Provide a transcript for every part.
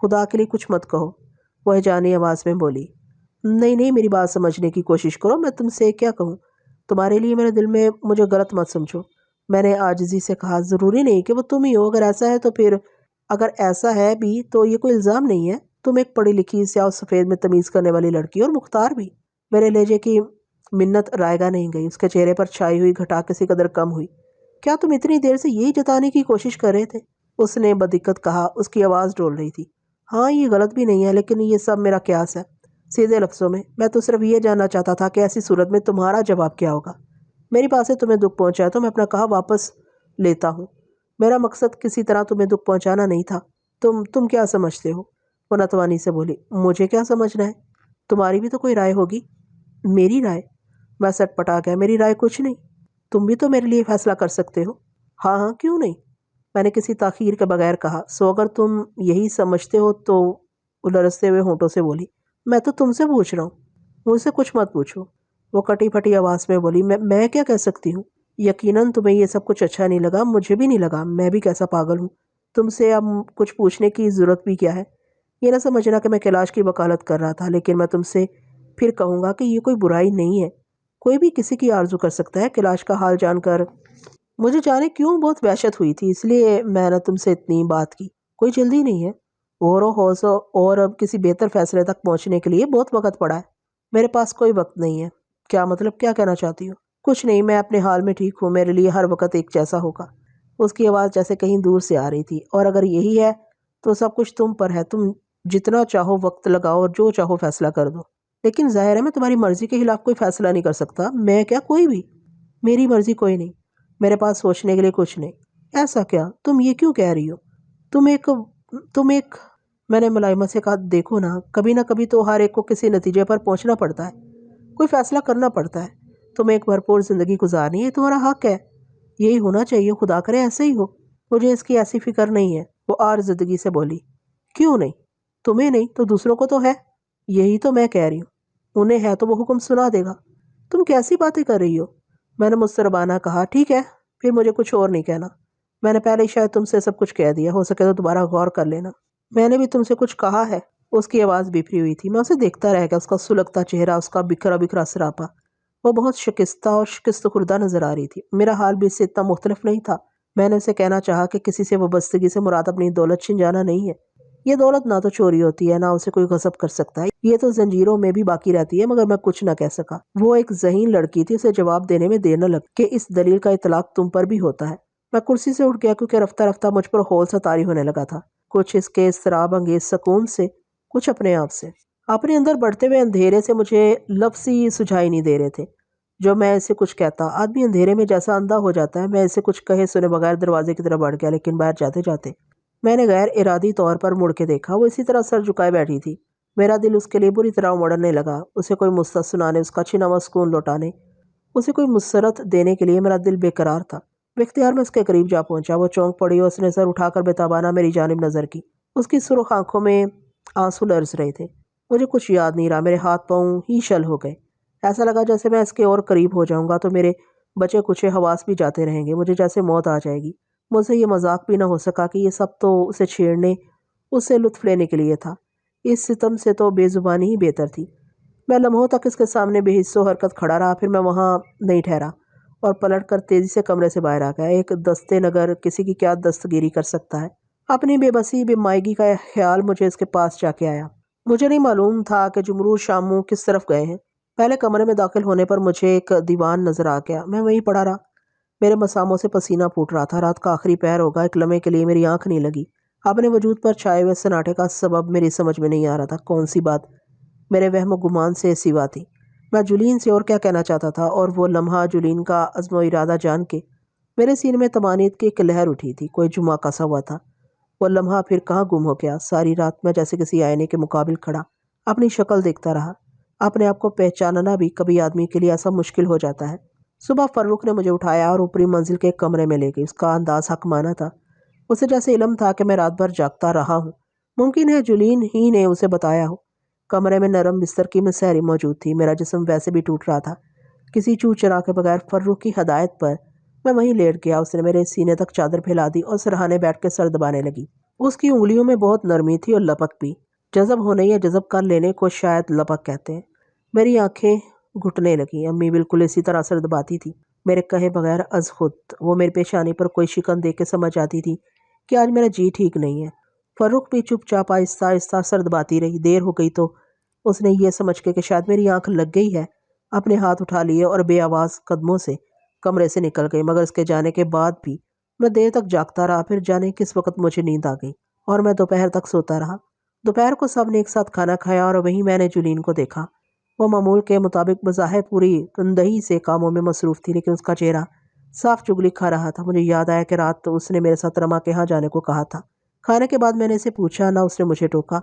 खुदा के लिए कुछ मत कहो, वह जानी आवाज़ में बोली। नहीं नहीं, मेरी बात समझने की कोशिश करो, मैं तुमसे क्या कहूँ। तुम्हारे लिए मेरे दिल में मुझे गलत मत समझो। मैंने आजिज़ी से कहा, ज़रूरी नहीं कि वो तुम ही हो। अगर ऐसा है तो फिर, अगर ऐसा है भी तो ये कोई इल्ज़ाम नहीं है। तुम एक पढ़ी लिखी स्याह सफ़ेद में तमीज़ करने वाली लड़की, और मुख्तार भी। मेरे लहजे की मिन्नत रायगा नहीं गई। उसके चेहरे पर छाई हुई घटा किसी कदर कम हुई। क्या तुम इतनी देर से यही जताने की कोशिश कर रहे थे? उसने बदिक्कत कहा। उसकी आवाज़ डोल रही थी। हाँ, ये गलत भी नहीं है, लेकिन ये सब मेरा क्यास है। सीधे लफ्ज़ों में, मैं तो सिर्फ ये जानना चाहता था कि ऐसी सूरत में तुम्हारा जवाब क्या होगा। मेरी बात से तुम्हें दुख पहुंचा है तो मैं अपना कहा वापस लेता हूँ। मेरा मकसद किसी तरह तुम्हें दुख पहुंचाना नहीं था। तुम क्या समझते हो? वो नतवानी से बोली। मुझे क्या समझना है? तुम्हारी भी तो कोई राय होगी। मेरी राय? मैं सटपटा गया। मेरी राय कुछ नहीं। तुम भी तो मेरे लिए फैसला कर सकते हो। हाँ हाँ, क्यों नहीं, मैंने किसी ताखीर के बगैर कहा। सो अगर तुम यही समझते हो तो, उलझते हुए होंठों से बोली। मैं तो तुमसे पूछ रहा हूँ, मुझसे कुछ मत पूछो। वो कटी फटी आवाज़ में बोली। मैं क्या कह सकती हूँ? यकीनन तुम्हें ये सब कुछ अच्छा नहीं लगा, मुझे भी नहीं लगा। मैं भी कैसा पागल हूँ, तुमसे अब कुछ पूछने की ज़रूरत भी क्या है। ये ना समझना कि मैं कैलाश की वकालत कर रहा था, लेकिन मैं तुमसे फिर कहूँगा कि ये कोई बुराई नहीं है। कोई भी किसी की आरजू कर सकता है। कैलाश का हाल जानकर मुझे जाने क्यों बहुत वहशत हुई थी, इसलिए मैंने तुमसे इतनी बात की। कोई जल्दी नहीं है, गौर हौस और अब किसी बेहतर फैसले तक पहुंचने के लिए बहुत वक्त पड़ा है। मेरे पास कोई वक्त नहीं है। क्या मतलब, क्या कहना चाहती हो? कुछ नहीं, मैं अपने हाल में ठीक हूँ। मेरे लिए हर वक्त एक जैसा होगा। उसकी आवाज़ जैसे कहीं दूर से आ रही थी। और अगर यही है तो सब कुछ तुम पर है। तुम जितना चाहो वक्त लगाओ और जो चाहो फैसला कर दो। लेकिन जाहिर है मैं तुम्हारी मर्जी के खिलाफ कोई फैसला नहीं कर सकता। मैं क्या, कोई भी। मेरी मर्जी कोई नहीं। मेरे पास सोचने के लिए कुछ नहीं। ऐसा क्या? तुम ये क्यों कह रही हो? तुम एक मैंने मुलायमा से कहा, देखो ना कभी तो हर एक को किसी नतीजे पर पहुंचना पड़ता है। कोई फैसला करना पड़ता है। तुम्हें एक भरपूर ज़िंदगी गुजारनी है, तुम्हारा हक है। यही होना चाहिए, खुदा करे ऐसे ही हो। मुझे इसकी ऐसी फिक्र नहीं है, वो आर ज़िंदगी से बोली। क्यों नहीं? तुम्हें नहीं तो दूसरों को तो है। यही तो मैं कह रही हूँ। उन्हें है तो वो हुक्म सुना देगा। तुम कैसी बातें कर रही हो? मैंने मुस्कुराना कहा। ठीक है, फिर मुझे कुछ और नहीं कहना। मैंने पहले ही शायद तुमसे सब कुछ कह दिया, हो सके तो दोबारा गौर कर लेना। मैंने भी तुमसे कुछ कहा है। उसकी आवाज़ बिखरी हुई थी। मैं उसे देखता रह गया। उसका सुलगता चेहरा, उसका बिखरा बिखरा सरापा। वो बहुत शिकस्ता और शिकस्त खुर्दा नजर आ रही थी। मेरा हाल भी इससे इतना मुख्तलिफ नहीं था। मैंने उसे कहना चाहा कि किसी से वाबस्तगी से मुराद अपनी दौलत छिन जाना नहीं है। ये दौलत ना तो चोरी होती है, ना उसे कोई गसब कर सकता है। ये तो जंजीरों में भी बाकी रहती है। मगर मैं कुछ न कह सका। वो एक ज़हीन लड़की थी, उसे जवाब देने में देर न लग कि इस दलील का इतलाक तुम पर भी होता है। मैं कुर्सी से उठ गया, क्योंकि रफ्ता रफ्ता मुझ पर हौल सा तारी होने लगा था। कुछ इसके इसराब अंगेज सुकून से, कुछ अपने आप से। अपने अंदर बढ़ते हुए अंधेरे से मुझे लफ्ज़ ही सुझाई नहीं दे रहे थे। जो मैं इसे कुछ कहता, आदमी अंधेरे में जैसा अंधा हो जाता है। मैं इसे कुछ कहे सुने बगैर दरवाजे की तरफ बढ़ गया, लेकिन बाहर जाते जाते मैंने गैर इरादी तौर पर मुड़ के देखा। वो इसी तरह सर झुकाए बैठी थी। मेरा दिल उसके लिए बुरी तरह उमड़ने लगा। उसे कोई मुस्तत सुनाने, उसका छिना हुआ सुकून लौटाने, उसे कोई मुसरत देने के लिए मेरा दिल बेकरार था। बेख्तियार में उसके करीब जा पहुंचा। वो चौंक पड़ी और उसने सर उठाकर बेताबाना मेरी जानिब नज़र की। उसकी सुर्ख आंखों में आंसू लरस रहे थे। मुझे कुछ याद नहीं रहा। मेरे हाथ पाँव ही शल हो गए। ऐसा लगा जैसे मैं इसके और करीब हो जाऊंगा तो मेरे बचे कुचे हवास भी जाते रहेंगे। मुझे जैसे मौत आ जाएगी। मुझसे ये मजाक भी ना हो सका कि ये सब तो उसे छेड़ने, उससे लुत्फ लेने के लिए था। इस सितम से तो बेजुबानी ही बेहतर थी। मैं लम्हों तक इसके सामने बेहिस्सो हरकत खड़ा रहा। फिर मैं वहाँ नहीं ठहरा और पलट कर तेज़ी से कमरे से बाहर आ गया। एक दस्ते नगर किसी की क्या दस्तगिरी कर सकता है। अपनी बेबसी बेमायगी का ख्याल मुझे इसके पास जाके आया। मुझे नहीं मालूम था कि जुमरू शामू किस तरफ गए हैं। पहले कमरे में दाखिल होने पर मुझे एक दीवान नजर आ गया। मैं वहीं पड़ा रहा। मेरे मसामों से पसीना फूट रहा था। रात का आखिरी पहर होगा। एक लम्हे के लिए मेरी आंख नहीं लगी। अपने वजूद पर छाए हुए सन्नाटे का सबब मेरी समझ में नहीं आ रहा था। कौन सी बात मेरे वहम गुमान से सिवा थी। मैं जुलीन से और क्या कहना चाहता था, और वो लम्हा जुलीन का अज़्म इरादा जान के मेरे सीने में तमानीत की एक लहर उठी थी। कोई जुमा कसा हुआ था। वो लम्हा फिर कहाँ गुम हो गया। सारी रात मैं जैसे किसी आईने के मुकाबिल खड़ा अपनी शक्ल देखता रहा। अपने आप को पहचानना भी कभी आदमी के लिए ऐसा मुश्किल हो जाता है। सुबह फर्रुख ने मुझे उठाया और ऊपरी मंजिल के एक कमरे में ले गई। उसका अंदाज हकमाना था। उसे जैसे इल्म था कि मैं रात भर जागता रहा हूँ। मुमकिन है जुलीन ही ने उसे बताया हो। कमरे में नरम बिस्तर की मसहरी मौजूद थी। मेरा जिस्म वैसे भी टूट रहा था। किसी चू चरा के बगैर फर्रुख की हदायत पर मैं वहीं लेट गया। उसने मेरे सीने तक चादर फैला दी और सिरहाने बैठ के सर दबाने लगी। उसकी उंगलियों में बहुत नरमी थी और लपक भी। जज़ब होने या जज़ब कर लेने को शायद लपक कहते हैं। मेरी आंखें घुटने लगीं। अम्मी बिल्कुल इसी तरह सर दबाती थी, मेरे कहे बगैर अज़ खुद। वो मेरी पेशानी पर कोई शिकन देख के समझ आती थी कि आज मेरा जी ठीक नहीं है। फ़र्रुख भी चुपचाप आहिस्ता आहिस्ता सर दबाती रही। देर हो गई तो उसने ये समझ के कि शायद मेरी आंख लग गई है, अपने हाथ उठा लिए और बेआवाज़ कदमों से कमरे से निकल गई। मगर उसके जाने के बाद भी मैं देर तक जागता रहा। फिर जाने किस वक्त मुझे नींद आ गई और मैं दोपहर तक सोता रहा। दोपहर को सब ने एक साथ खाना खाया और वहीं मैंने जुलीन को देखा। वो मामूल के मुताबिक बज़ाहिर पूरी तनदही से कामों में मसरूफ़ थी, लेकिन उसका चेहरा साफ चुगली खा रहा था। मुझे याद आया कि रात तो उसने मेरे साथ रमा के यहाँ जाने को कहा था। खाने के बाद मैंने इसे पूछा, ना उसने मुझे टोका।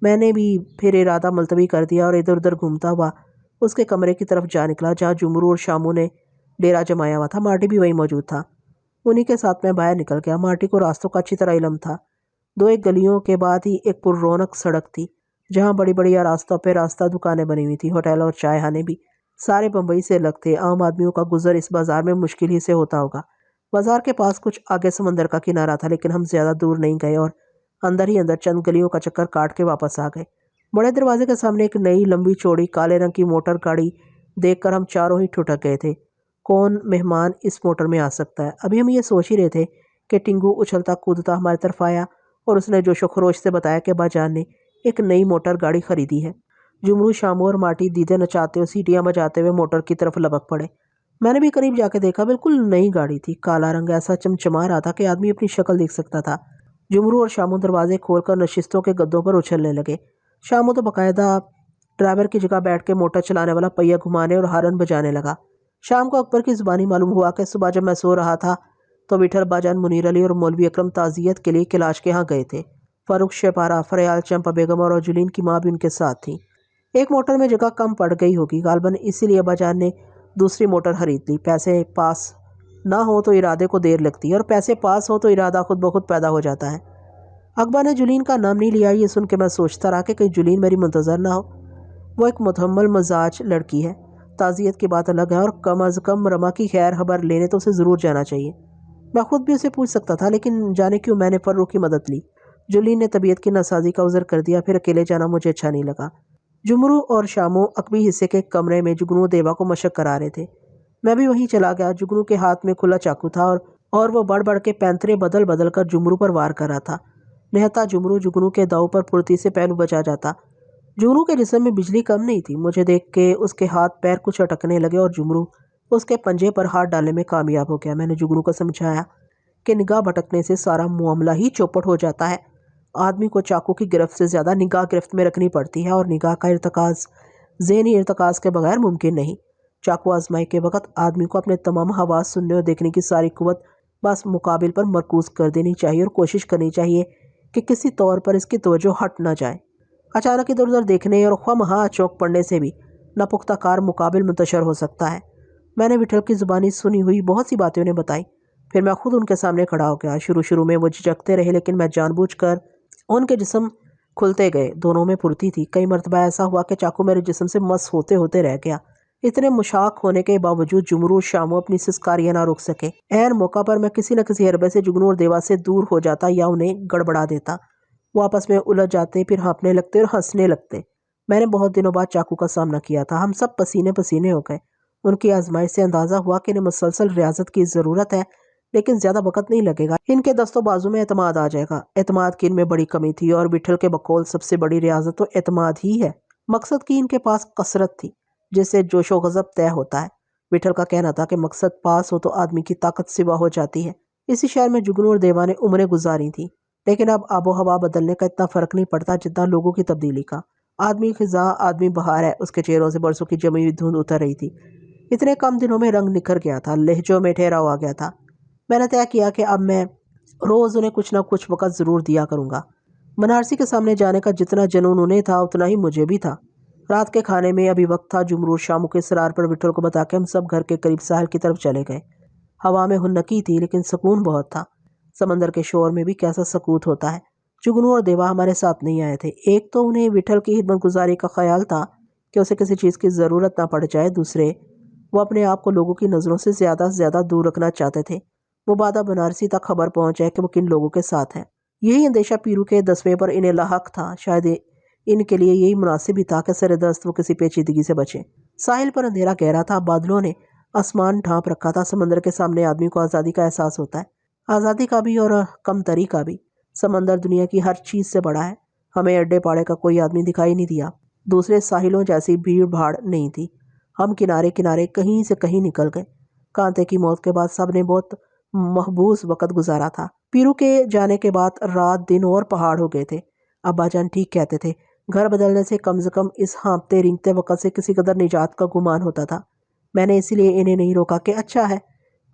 मैंने भी फिर इरादा मुलतवी कर दिया और इधर उधर घूमता हुआ उसके कमरे की तरफ जा निकला, जहाँ जुमरू और शामू ने डेरा जमाया हुआ था। मार्टी भी वहीं मौजूद था। उन्हीं के साथ मैं बाहर निकल गया। मार्टी को रास्तों का अच्छी तरह इल्म था। दो एक गलियों के बाद ही एक पुररौनक सड़क थी, जहाँ बड़ी बड़ी रास्तों पे रास्ता दुकानें बनी हुई थी। होटल और चायखाने भी सारे बम्बई से अलग थे। आम आदमियों का गुजर इस बाजार में मुश्किल ही से होता होगा। बाजार के पास कुछ आगे समंदर का किनारा था, लेकिन हम ज़्यादा दूर नहीं गए और अंदर ही अंदर चंद गलियों का चक्कर काट के वापस आ गए। बड़े दरवाजे के सामने एक नई लंबी चौड़ी काले रंग की मोटर गाड़ी देखकर हम चारों ही ठुठक गए थे। कौन मेहमान इस मोटर में आ सकता है? अभी हम ये सोच ही रहे थे कि टिंगू उछलता कूदता हमारी तरफ आया और उसने जोशो खरोश से बताया कि बाजान ने एक नई मोटर गाड़ी खरीदी है। जुमरू, शामू और माटी दीदे नचाते और सीटियां बजाते हुए मोटर की तरफ लपक पड़े। मैंने भी करीब जाके देखा। बिल्कुल नई गाड़ी थी। काला रंग ऐसा चमचमा रहा था कि आदमी अपनी शक्ल देख सकता था। जुमरू और शामू दरवाजे खोलकर नशिस्तों के गद्दों पर उछलने लगे। शामू तो बाकायदा ड्राइवर की जगह बैठ के मोटर चलाने वाला पहिया घुमाने और हारन बजाने लगा। शाम को अकबर की ज़ुबानी मालूम हुआ कि सुबह जब मैं सो रहा था तो विठल बाजान, मुनीर अली और मौलवी अकरम ताज़ियत के लिए कैलाश के यहाँ गए थे। फ़ारूक, शेपारा, फरयाल, चंपा बेगम और जुलीन की माँ भी उनके साथ थी। एक मोटर में जगह कम पड़ गई होगी, गालबन इसीलिए अब्बाजान ने दूसरी मोटर खरीद ली। पैसे पास ना हो तो इरादे को देर लगती है और पैसे पास हो तो इरादा खुद ब खुद पैदा हो जाता है। अकबर ने जुलीन का नाम नहीं लिया। ये सुन के मैं सोचता रहा कि कहीं जुलीन मेरी मुंतज़र ना हो। वो एक मुतहम्मल मजाज लड़की है। ताज़ियत की बात अलग है और कम अज़ कम रमा की खैर खबर लेने तो उसे ज़रूर जाना चाहिए। मैं खुद भी उसे पूछ सकता था, लेकिन जाने क्यों मैंने फ़र्रुख की मदद ली। जुलीन ने तबीयत की नासाजी का उज़र कर दिया। फिर अकेले जाना मुझे अच्छा नहीं लगा। जुमरू और शामू अकबी हिस्से के कमरे में जुगनू देवा को मशक करा रहे थे। मैं भी वहीं चला गया। जुगनू के हाथ में खुला चाकू था और वो बढ़ बढ़ के पैंतरे बदल बदल कर जुमरू पर वार कर रहा था। निहत्ता जुगनू के दाव पर फुर्ती से पहलू बचा जाता। जुगनू के जिस्म में बिजली कम नहीं थी। मुझे देख के उसके हाथ पैर कुछ अटकने लगे और जुमरू उसके पंजे पर हाथ डालने में कामयाब हो गया। मैंने जुगनू को समझाया कि निगाह भटकने से सारा मामला ही चौपट हो जाता है। आदमी को चाकू की गिरफ्त से ज़्यादा निगाह गिरफ्त में रखनी पड़ती है और निगाह का इर्तकाज़ ज़हनी इर्तकाज़ के बगैर मुमकिन नहीं। चाकू आजमाई के वक्त आदमी को अपने तमाम हवास, सुनने और देखने की सारी कुव्वत बस मुकाबिल पर मरकूज़ कर देनी चाहिए और कोशिश करनी चाहिए कि किसी तौर पर इसकी तवज्जो हट ना जाए। अचानक इधर उधर देखने और ख्वामखा चौंक पड़ने से भी नापुख्ता कार मुकाबिल मुंतशर हो सकता है। मैंने विठल की ज़ुबानी सुनी हुई बहुत सी बातें उन्हें बताई। फिर मैं खुद उनके सामने खड़ा हो गया। शुरू शुरू में वो झिझकते रहे, लेकिन मैं जानबूझकर उनके जिस्म खुलते गए। दोनों में फुर्ती थी। कई मरतबा ऐसा हुआ कि चाकू मेरे जिस्म से मस होते होते रह गया। इतने मुशाक होने के बावजूद जुमरू और शामू अपनी सिस्कारियां ना रोक सके। ऐन मौका पर मैं किसी न किसी हरबे से जुगनू और देवा से दूर हो जाता या उन्हें गड़बड़ा देता। वो आपस में उलझ जाते, फिर हाँफने लगते और हंसने लगते। मैंने बहुत दिनों बाद चाकू का सामना किया था। हम सब पसीने पसीने हो गए। उनकी आजमाइश से अंदाज़ा हुआ कि इन्हें मुसलसल रियाजत की ज़रूरत है, लेकिन ज़्यादा वक्त नहीं लगेगा। इनके दस्तों बाजू में एतमाद आ जाएगा। एतमाद की इनमें बड़ी कमी थी और विठल के बकौल सबसे बड़ी रियाजत तो एतमाद ही है। मकसद की इनके पास कसरत थी, जिससे जोशो गज़ब तय होता है। विठल का कहना था कि मकसद पास हो तो आदमी की ताकत सिवा हो जाती है। इसी शहर में जुगनू और देवा ने उम्रें गुजारी थी, लेकिन अब आबो हवा बदलने का इतना फ़र्क नहीं पड़ता जितना लोगों की तब्दीली का। आदमी खिजा, आदमी बहार है। उसके चेहरों से बरसों की जमी हुई धुंध उतर रही थी। इतने कम दिनों में रंग निखर गया था, लहजों में ठहराव आ गया था। मैंने तय किया कि अब मैं रोज़ उन्हें कुछ ना कुछ वक़्त ज़रूर दिया करूँगा। बनारसी के सामने जाने का जितना जुनून उन्हें था, उतना ही मुझे भी था। रात के खाने में अभी वक्त था। जुमरू शामू के इसरार पर विठल को बता के हम सब घर के करीब साहिल की तरफ चले गए। हवा में हुन्नकी थी, लेकिन सुकून बहुत था। समंदर के शोर में भी कैसा सकूत होता है। जुगनू और देवा हमारे साथ नहीं आए थे। एक तो उन्हें विठल की खिदमत गुजारी का ख्याल था कि उसे किसी चीज़ की ज़रूरत ना पड़ जाए। दूसरे, वो अपने आप को लोगों की नज़रों से ज़्यादा दूर रखना चाहते थे। मुबादा बनारसी तक खबर पहुंच जाए कि वो किन लोगों के साथ हैं। यही अंदेशा पीरू के दसवें पर इन्हें लाहक था। शायद इनके लिए यही मुनासिब भी था कि सरदस्त वो किसी पेचीदगी से बचे। साहिल पर अंधेरा गहरा था, बादलों ने आसमान ढांप रखा था। समंदर के सामने आदमी को आज़ादी का एहसास होता है, आज़ादी का भी और कमतरी का भी। समंदर दुनिया की हर चीज़ से बड़ा है। हमें अड्डे पाड़े का कोई आदमी दिखाई नहीं दिया। दूसरे साहिलों जैसी भीड़ भाड़ नहीं थी। हम किनारे किनारे कहीं से कहीं निकल गए। कांते की मौत के बाद सब ने बहुत महबूस वक़्त गुजारा था। पीरू के जाने के बाद रात दिन और पहाड़ हो गए थे। अब्बाजान ठीक कहते थे, घर बदलने से कम इस हाँपते रिंगते वक़्त से किसी कदर निजात का गुमान होता था। मैंने इसीलिए इन्हें नहीं रोका कि अच्छा है,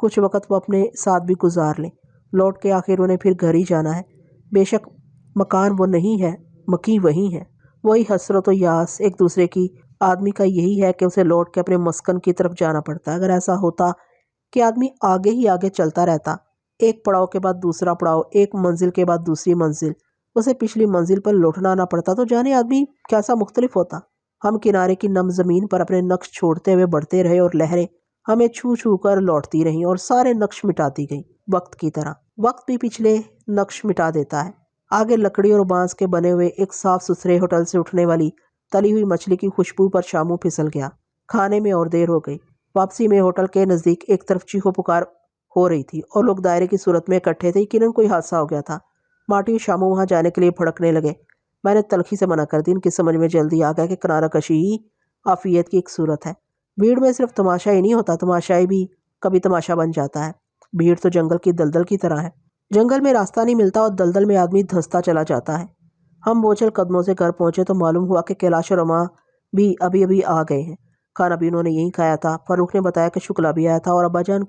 कुछ वक़्त वो अपने साथ भी गुजार लें। लौट के आखिर उन्हें फिर घर ही जाना है। बेशक मकान वो नहीं है, मकी वही है। वही हसरत व यास एक दूसरे की। आदमी का यही है कि उसे लौट के अपने मस्कन की तरफ जाना पड़ता है। अगर ऐसा होता कि आदमी आगे ही आगे चलता रहता, एक पड़ाव के बाद दूसरा पड़ाव, एक मंजिल के बाद दूसरी मंजिल, उसे पिछली मंजिल पर लौटना ना पड़ता, तो जाने आदमी कैसा मुख्तलिफ होता। हम किनारे की नम जमीन पर अपने नक्श छोड़ते हुए बढ़ते रहे और लहरें हमें छू छू कर लौटती रहीं और सारे नक्श मिटाती गईं। वक्त की तरह वक्त भी पिछले नक्श मिटा देता है। आगे लकड़ी और बांस के बने हुए एक साफ सुथरे होटल से उठने वाली तली हुई मछली की खुशबू पर शामू फिसल गया। खाने में और देर हो गई। वापसी में होटल के नज़दीक एक तरफ चीखो पुकार हो रही थी और लोग दायरे की सूरत में इकट्ठे थे। यकीनन कोई हादसा हो गया था। माटी और शामू वहाँ जाने के लिए भड़कने लगे। मैंने तलखी से मना कर दी। इनकी समझ में जल्दी आ गया कि किनारा कशी ही आफियत की एक सूरत है। भीड़ में सिर्फ तमाशा ही नहीं होता, तमाशाई भी कभी तमाशा बन जाता है। भीड़ तो जंगल की दलदल की तरह है। जंगल में रास्ता नहीं मिलता और दलदल में आदमी धंसता चला जाता है। हम बोझल कदमों से घर पहुंचे तो मालूम हुआ कि कैलाश और रमा भी अभी अभी आ गए हैं। खाना भी उन्होंने यहीं खाया था। फरूख ने बताया कि शुक्ला भी आया था और अब्बाजान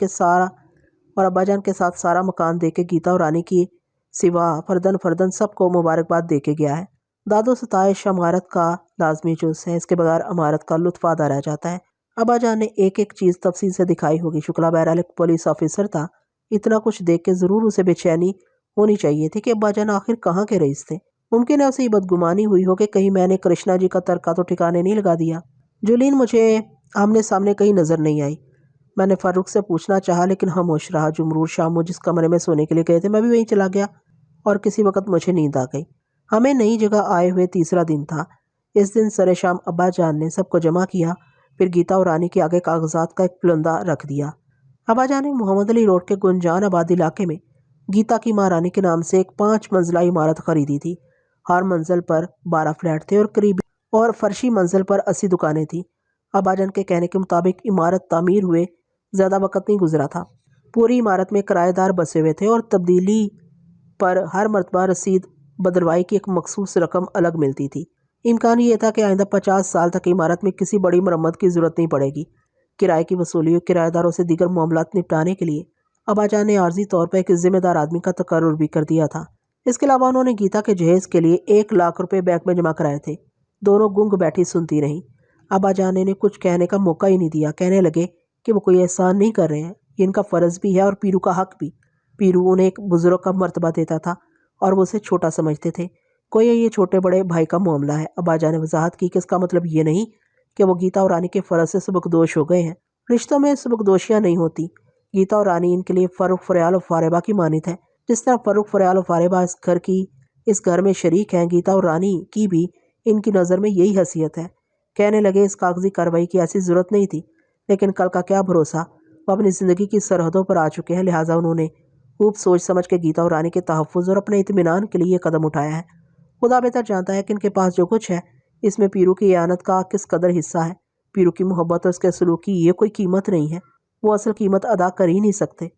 के साथ सारा मकान दे के गीता और रानी की सिवा फर्दन फर्दन सबको मुबारकबाद दे के गया है। दादो सताइश अमारत का लाजमी जुज़ है, इसके बगैर अमारत का लुत्फ आधा रह जाता है। अब्बाजान ने एक एक चीज़ तफसील से दिखाई होगी। शुक्ला बहरहाल एक पुलिस ऑफिसर था। इतना कुछ देख के ज़रूर उसे बेचैनी होनी चाहिए थी कि अब्बाजान आखिर कहाँ के रईस थे। मुमकिन है उसे ये बदगुमानी हुई हो कि कहीं मैंने कृष्णा जी का तरका तो ठिकाने नहीं लगा दिया। जुलीन मुझे आमने सामने कहीं नज़र नहीं आई। मैंने फारूक से पूछना चाहा लेकिन खामोश रहा। जुमरूर शामू जिस कमरे में सोने के लिए गए थे, मैं भी वहीं चला गया और किसी वक्त मुझे नींद आ गई। हमें नई जगह आए हुए तीसरा दिन था। इस दिन सरे शाम अब्बाजान ने सबको जमा किया, फिर गीता और रानी के आगे कागजात का एक पुलंदा रख दिया। अब्बाजान ने मोहम्मद अली रोड के गुंजान आबाद इलाके में गीता की माँ रानी के नाम से एक 5 मंजिला इमारत खरीदी थी। हर मंजिल पर 12 फ्लैट थे और फर्शी मंजिल पर 80 दुकानें थीं। अब्बाजान के कहने के मुताबिक इमारत तामीर हुए ज़्यादा वक्त नहीं गुजरा था। पूरी इमारत में किराएदार बसे हुए थे और तब्दीली पर हर मरतबा रसीद बदलवाई की एक मखसूस रकम अलग मिलती थी। इम्कान ये था कि आइंदा 50 साल तक इमारत में किसी बड़ी मरम्मत की ज़रूरत नहीं पड़ेगी। किराए की वसूली और किराएदारों से दीगर मामलात निपटाने के लिए अब्बाजान ने आर्जी तौर पर एक जिम्मेदार आदमी का तकर्रुर भी कर दिया था। इसके अलावा उन्होंने गीता के जहेज़ के लिए 1 लाख रुपए बैंक में जमा कराए थे। दोनों गुंग बैठी सुनती रहीं। अब्बाजान ने कुछ कहने का मौका ही नहीं दिया। कहने लगे कि वो कोई एहसान नहीं कर रहे हैं, ये इनका फ़र्ज़ भी है और पीरू का हक भी। पीरू उन्हें एक बुज़ुर्ग का मर्तबा देता था और वो उसे छोटा समझते थे। कोई ये छोटे बड़े भाई का मामला है। अब्बाजान ने वजाहत की कि इसका मतलब ये नहीं कि वो गीता और रानी के फ़र्ज से सबकदोश हो गए हैं। रिश्तों में सबकदोशियाँ नहीं होती। गीता और रानी इनके लिए फ़र्रुख फ़रयाल और फारेबा की मानित है। जिस तरह फ़र्रुख फ़रयाल और फारेबा इस घर में शरीक हैं, गीता और रानी की भी इनकी नज़र में यही हैसियत है। कहने लगे इस कागजी कार्रवाई की ऐसी ज़रूरत नहीं थी, लेकिन कल का क्या भरोसा, वो अपनी ज़िंदगी की सरहदों पर आ चुके हैं। लिहाजा उन्होंने खूब सोच समझ के गीता और रानी के तहफ़्फ़ुज़ और अपने इत्मीनान के लिए कदम उठाया है। खुदा बेहतर जानता है कि इनके पास जो कुछ है इसमें पीरू की यानत का किस कदर हिस्सा है। पीरू की मोहब्बत और उसके सलूक की ये कोई कीमत नहीं है। वो असल कीमत अदा कर ही नहीं सकते।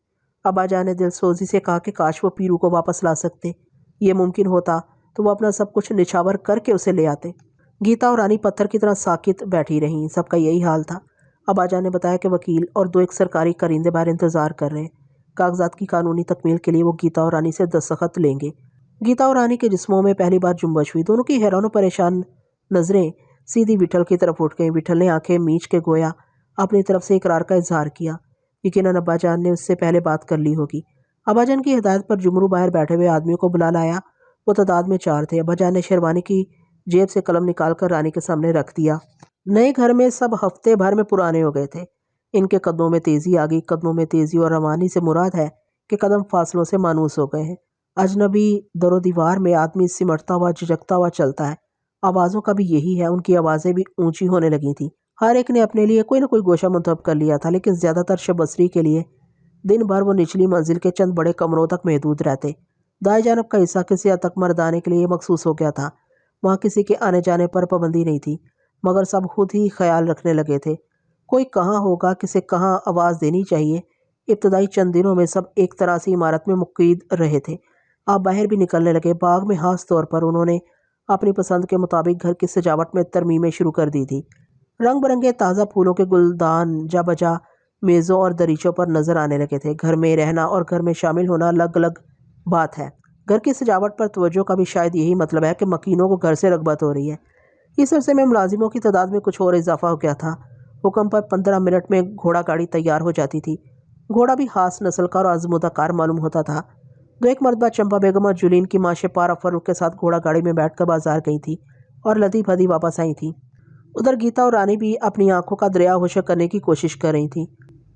अब्बाजान ने दिलसोजी से कहा कि काश वो पीरू को वापस ला सकते। ये मुमकिन होता तो वो अपना सब कुछ निछावर करके उसे ले आते। गीता और रानी पत्थर की तरह साकित बैठी रहीं। सबका यही हाल था। अब्बाजान ने बताया कि वकील और 2 एक सरकारी करिंदे बाहर इंतज़ार कर रहे हैं। कागजात की कानूनी तकमील के लिए वो गीता और रानी से दस्तखत लेंगे। गीता और रानी के जिस्मों में पहली बार जुम्बश हुई। दोनों की हैरान और परेशान नज़रें सीधी विठल की तरफ उठ गईं। विठल ने आंखें मींच के गोया अपनी तरफ से इकरार का इजहार किया। यकीनन अब्बाजान ने उससे पहले बात कर ली होगी। अब्बाजान की हिदायत पर जुमरू बाहर बैठे हुए आदमियों को बुला लाया। वो तादाद में 4 थे। अब्बाजान ने शेरवानी की जेब से कलम निकालकर रानी के सामने रख दिया। नए घर में सब हफ्ते भर में पुराने हो गए थे। इनके कदमों में तेज़ी आ गई। कदमों में तेज़ी और रवानी से मुराद है कि कदम फासलों से मानूस हो गए हैं। अजनबी दरो दीवार में आदमी सिमटता हुआ झिझकता हुआ चलता है। आवाज़ों का भी यही है। उनकी आवाज़ें भी ऊंची होने लगी थी। हर एक ने अपने लिए कोई ना कोई गोशा मुंतखब कर लिया था, लेकिन ज़्यादातर शबसरी के लिए दिन भर वो निचली मंजिल के चंद बड़े कमरों तक महदूद रहते। दाएं जानब का हिस्सा किसी हद तक मर्दाने के लिए मखसूस हो गया था। वहाँ किसी के आने जाने पर पाबंदी नहीं थी, मगर सब खुद ही ख्याल रखने लगे थे। कोई कहाँ होगा, किसे कहाँ आवाज़ देनी चाहिए। इब्तदाई चंद दिनों में सब एक तरह से इमारत में मुक़ीद रहे थे। आप बाहर भी निकलने लगे। बाग में खास तौर पर उन्होंने अपनी पसंद के मुताबिक घर की सजावट में तरमीमें शुरू कर दी थी। रंग बिरंगे ताज़ा फूलों के गुलदान जा बजा मेज़ों और दरीचों पर नजर आने लगे थे। घर में रहना और घर में शामिल होना अलग अलग बात है। घर की सजावट पर तवज्जो का भी शायद यही मतलब है कि मकीनों को घर से रगबत हो रही है। इस अरसे में मुलाजिमों की तादाद में कुछ और इजाफा हो गया था। हुक्म पर 15 मिनट में घोड़ा गाड़ी तैयार हो जाती थी। घोड़ा भी खास नस्ल का और आजमूदाकार मालूम होता था। दो एक मरतबा चंपा बेगम और जुलीन की माँ शेपारा फरूख के साथ घोड़ा गाड़ी में बैठकर बाजार गई थी और लदी भदी वापस आई थी। उधर गीता और रानी भी अपनी आंखों का दरिया खुशक करने की कोशिश कर रही थी।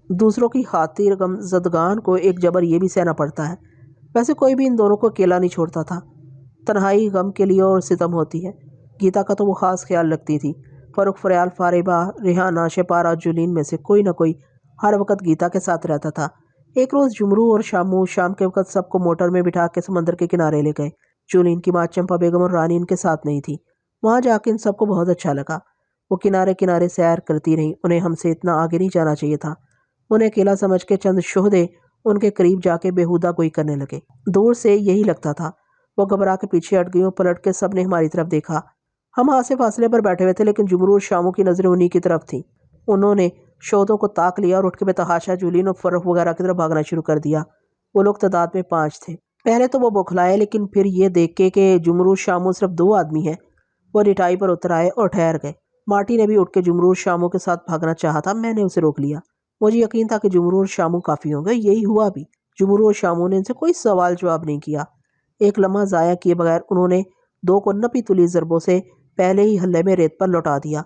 दूसरों की खातिर गमजदगान को एक जबर ये भी सहना पड़ता है। वैसे कोई भी इन दोनों को अकेला नहीं छोड़ता था। तन्हाई गम के लिए और सितम होती है। गीता का तो वो ख़ास ख्याल रखती थी। फ़रुख, फ़रयाल, फ़ारिबा, रिहाना, शेपारा, जुलीन में से कोई ना कोई हर वक्त गीता के साथ रहता था। एक रोज़ जुमरू और शामू शाम के वक्त सबको मोटर में बिठा के समंदर के किनारे ले गए। जुलीन की माँ चंपा बेगम और रानी इनके साथ नहीं थी। वहाँ जाके इन सबको बहुत अच्छा लगा। वो किनारे किनारे सैर करती रहीं। उन्हें हमसे इतना आगे नहीं जाना चाहिए था। उन्हें अकेला समझ के चंद शोहदे उनके करीब जाके बेहुदा गोई करने लगे। दूर से यही लगता था। वो घबरा के पीछे हट गई और पलट के सब ने हमारी तरफ देखा। हम आसे फासले पर बैठे हुए थे, लेकिन जुमरू और शामू की नज़रें उन्हीं की तरफ थी। उन्होंने शोधों को ताक लिया और उठ के बेतहाशा जुलीन और फर्रुख वगैरह की तरफ भागना शुरू कर दिया। वो लोग तादाद में 5 थे। पहले तो वो बौखलाए, लेकिन फिर ये देख के कि जुमरू शामू सिर्फ 2 आदमी हैं, वो रिटाई पर उतर आए और ठहर गए। मार्टी ने भी उठ के जुमरू और शामू के साथ भागना चाहा था। मैंने उसे रोक लिया। मुझे यकीन था कि जुमरू और शामू काफ़ी होंगे। यही हुआ भी। जुमरू और शामू ने इनसे कोई सवाल जवाब नहीं किया। एक लम्हा ज़ाया किए बगैर उन्होंने 2 को नपी तुली ज़रबों से पहले ही हल्ले में रेत पर लौटा दिया।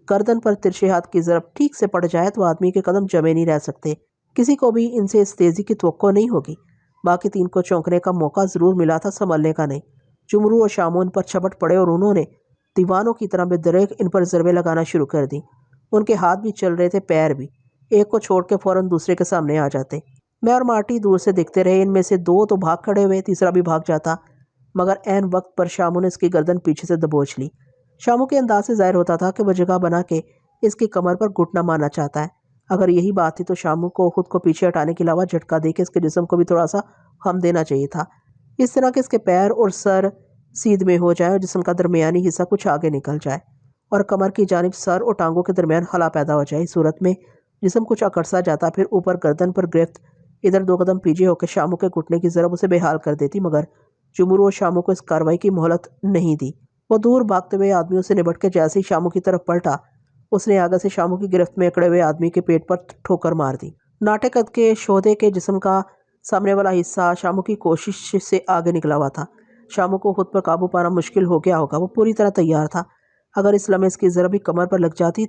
गर्दन पर तिरछे हाथ की ज़रब ठीक से पड़ जाए तो आदमी के कदम जमे नहीं रह सकते। किसी को भी इनसे इस तेज़ी की तवक्को नहीं होगी। बाकी 3 को चौंकने का मौका ज़रूर मिला था, संभलने का नहीं। जुमरू और शामू इन पर छपट पड़े और उन्होंने दीवानों की तरह बेदरेक इन पर ज़रबे लगाना शुरू कर दी। उनके हाथ भी चल रहे थे, पैर भी। एक को छोड़ के फ़ौरन दूसरे के सामने आ जाते। मैं और मार्टी दूर से देखते रहे। इनमें से 2 तो भाग खड़े हुए, तीसरा भी भाग जाता, मगर ऐन वक्त पर शामू ने इसकी गर्दन पीछे से दबोच ली। शामू के अंदाज से जाहिर होता था कि वह जगह बना के इसकी कमर पर घुटना मारना चाहता है। अगर यही बात थी तो शामू को खुद को पीछे हटाने के अलावा झटका दे के इसके जिस्म को भी थोड़ा सा हम देना चाहिए था। इस तरह के इसके पैर और सर सीध में हो जाए और जिस्म का दरमियानी हिस्सा कुछ आगे निकल जाए और कमर की जानिब सर और टांगों के दरमियान खला पैदा हो जाए। इस सूरत में जिस्म कुछ अकड़सा जाता, फिर ऊपर गर्दन पर गिरफ्त इधर 2 कदम पीछे होकर शामू के घुटने की ज़रब उसे बेहाल कर देती, मगर जुमरू और शामू को इस कार्रवाई की मोहलत नहीं दी। वो दूर भागते हुए आदमियों से निपट के जैसे ही शामू की तरफ पलटा, उसने आगे से शामू की गिरफ्त में अकड़े हुए आदमी के पेट पर ठोकर मार दी। नाटे कद के शोधे के जिस्म का सामने वाला हिस्सा शामू की कोशिश से आगे निकला हुआ था। शामू को खुद पर काबू पाना मुश्किल हो गया होगा। वो पूरी तरह तैयार था। अगर इस लम्हे इसकी ज़रब भी कमर पर लग जाती